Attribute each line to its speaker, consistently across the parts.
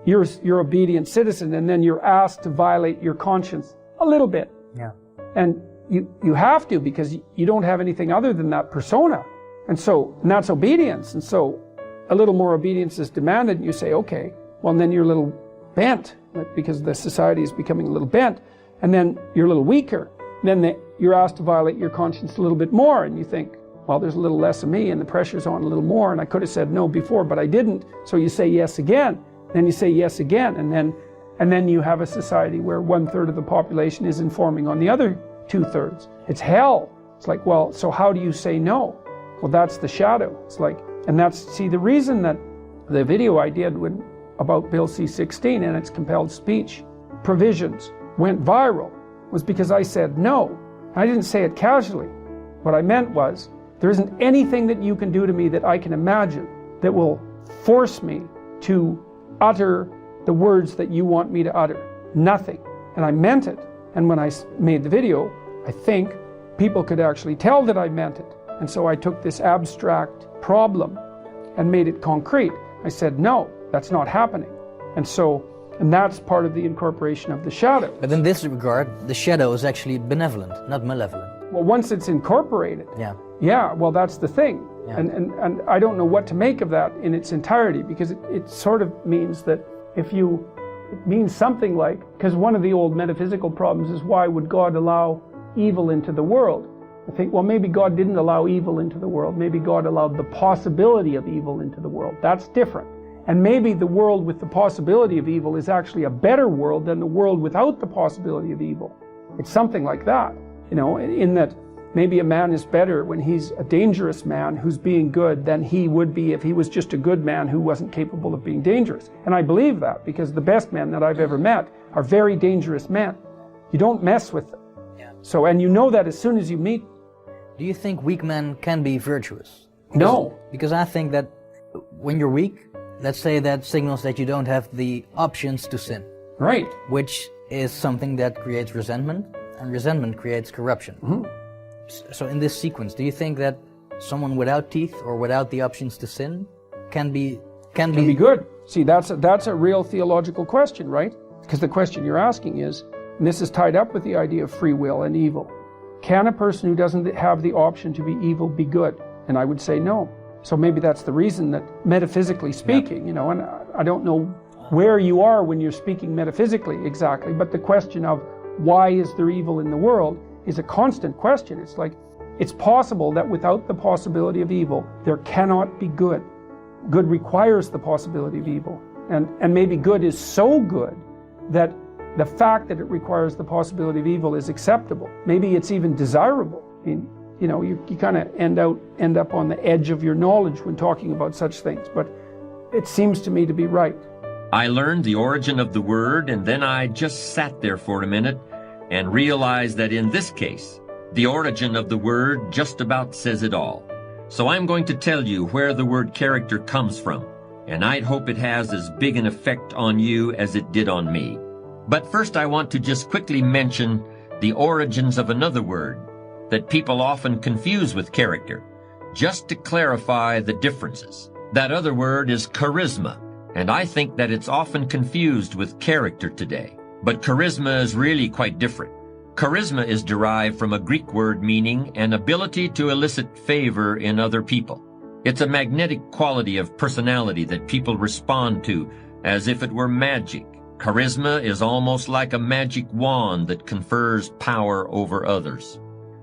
Speaker 1: you're obedient citizen, and then you're asked to violate your conscience a little bit.
Speaker 2: Yeah.
Speaker 1: And you have to, because you don't have anything other than that persona. And that's obedience. And so a little more obedience is demanded, and you say, okay, well, and then you're a little bent, because the society is becoming a little bent, and then you're a little weaker. Then you're asked to violate your conscience a little bit more, and you think, well, there's a little less of me, and the pressure's on a little more, and I could have said no before, but I didn't. So you say yes again, then you say yes again, and then you have a society where 1/3 of the population is informing on the other 2/3. It's hell. It's like, well, so how do you say no? Well, that's the shadow. It's like, and the reason that the video I did about Bill C-16 and its compelled speech provisions went viral was because I said no. I didn't say it casually. What I meant was, there isn't anything that you can do to me that I can imagine that will force me to utter the words that you want me to utter. Nothing. And I meant it. And when I made the video, I think people could actually tell that I meant it. And so I took this abstract problem and made it concrete. I said, no, that's not happening. And that's part of the incorporation of the shadow.
Speaker 2: But in this regard, the shadow is actually benevolent, not malevolent.
Speaker 1: Well, once it's incorporated.
Speaker 2: Yeah,
Speaker 1: well, that's the thing. Yeah. And I don't know what to make of that in its entirety, because it sort of means that it means something like, because one of the old metaphysical problems is, why would God allow evil into the world? I think, well, maybe God didn't allow evil into the world. Maybe God allowed the possibility of evil into the world. That's different. And maybe the world with the possibility of evil is actually a better world than the world without the possibility of evil. It's something like that, in that maybe a man is better when he's a dangerous man who's being good than he would be if he was just a good man who wasn't capable of being dangerous. And I believe that, because the best men that I've ever met are very dangerous men. You don't mess with them.
Speaker 2: Yeah.
Speaker 1: So, and you know that as soon as you meet.
Speaker 2: Do you think weak men can be virtuous?
Speaker 1: No.
Speaker 2: Because I think that when you're weak, let's say that signals that you don't have the options to sin.
Speaker 1: Right.
Speaker 2: Which is something that creates resentment, and resentment creates corruption.
Speaker 1: Mm-hmm.
Speaker 2: So in this sequence, do you think that someone without teeth or without the options to sin can be
Speaker 1: good? See, that's a real theological question, right? Because the question you're asking is, and this is tied up with the idea of free will and evil. Can a person who doesn't have the option to be evil be good? And I would say no. So maybe that's the reason that, metaphysically speaking, and I don't know where you are when you're speaking metaphysically exactly, but the question of why is there evil in the world is a constant question. It's like, it's possible that without the possibility of evil, there cannot be good. Good requires the possibility of evil. And maybe good is so good that the fact that it requires the possibility of evil is acceptable. Maybe it's even desirable. I mean, you kind of end up on the edge of your knowledge when talking about such things, but it seems to me to be right.
Speaker 3: I learned the origin of the word, and then I just sat there for a minute and realized that in this case, the origin of the word just about says it all. So I'm going to tell you where the word character comes from, and I'd hope it has as big an effect on you as it did on me. But first I want to just quickly mention the origins of another word that people often confuse with character, just to clarify the differences. That other word is charisma, and I think that it's often confused with character today. But charisma is really quite different. Charisma is derived from a Greek word meaning an ability to elicit favor in other people. It's a magnetic quality of personality that people respond to as if it were magic. Charisma is almost like a magic wand that confers power over others.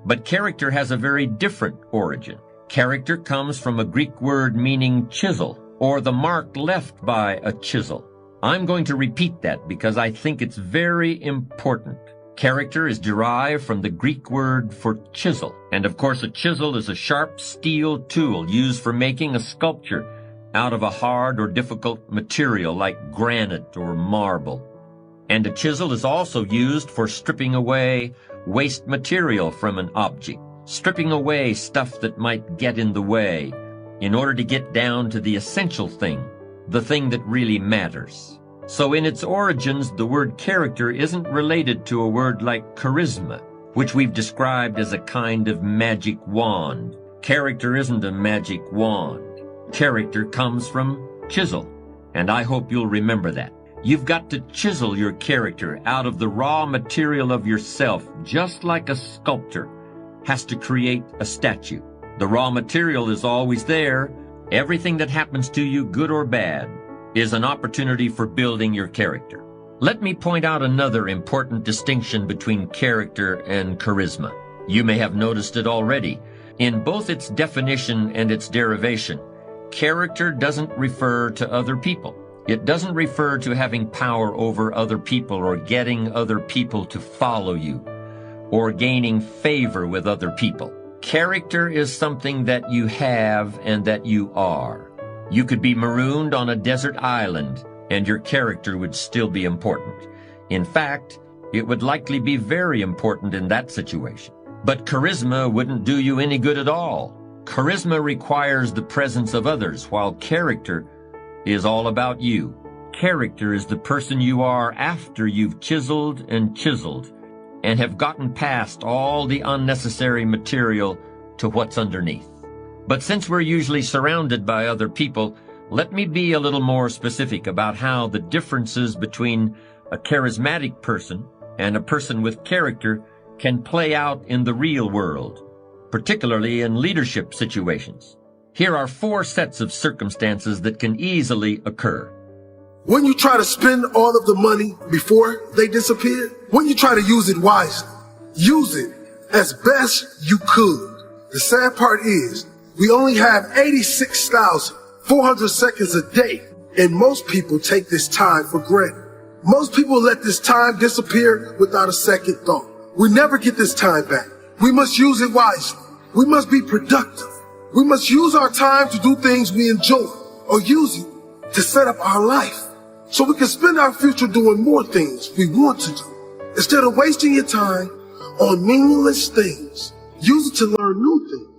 Speaker 3: But character has a very different origin. Character comes from a Greek word meaning chisel, or the mark left by a chisel. I'm going to repeat that because I think it's very important. Character is derived from the Greek word for chisel. And of course, a chisel is a sharp steel tool used for making a sculpture out of a hard or difficult material like granite or marble. And a chisel is also used for stripping away waste material from an object, stripping away stuff that might get in the way in order to get down to the essential thing, the thing that really matters. So in its origins, the word character isn't related to a word like charisma, which we've described as a kind of magic wand. Character isn't a magic wand. Character comes from chisel, and I hope you'll remember that. You've got to chisel your character out of the raw material of yourself, just like a sculptor has to create a statue. The raw material is always there. Everything that happens to you, good or bad, is an opportunity for building your character. Let me point out another important distinction between character and charisma. You may have noticed it already. In both its definition and its derivation, character doesn't refer to other people. It doesn't refer to having power over other people or getting other people to follow you or gaining favor with other people. Character is something that you have and that you are. You could be marooned on a desert island and your character would still be important. In fact, it would likely be very important in that situation. But charisma wouldn't do you any good at all. Charisma requires the presence of others, while character is all about you. Character is the person you are after you've chiseled and have gotten past all the unnecessary material to what's underneath. But since we're usually surrounded by other people, let me be a little more specific about how the differences between a charismatic person and a person with character can play out in the real world, particularly in leadership situations. Here are 4 sets of circumstances that can easily occur.
Speaker 4: When you try to spend all of the money before they disappear, when you try to use it wisely, use it as best you could. The sad part is, we only have 86,400 seconds a day, and most people take this time for granted. Most people let this time disappear without a second thought. We never get this time back. We must use it wisely. We must be productive. We must use our time to do things we enjoy, or use it to set up our life so we can spend our future doing more things we want to do. Instead of wasting your time on meaningless things, use it to learn new things.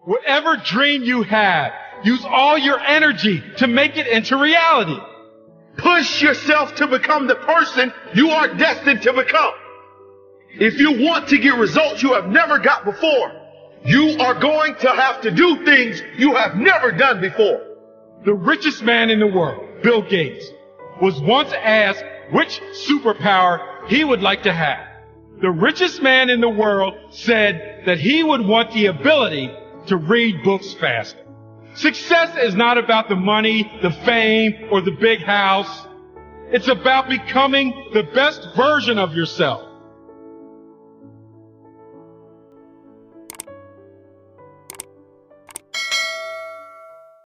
Speaker 5: Whatever dream you have, use all your energy to make it into reality.
Speaker 6: Push yourself to become the person you are destined to become. If you want to get results you have never got before, you are going to have to do things you have never done before.
Speaker 5: The richest man in the world, Bill Gates, was once asked which superpower he would like to have. The richest man in the world said that he would want the ability to read books faster. Success is not about the money, the fame, or the big house. It's about becoming the best version of yourself.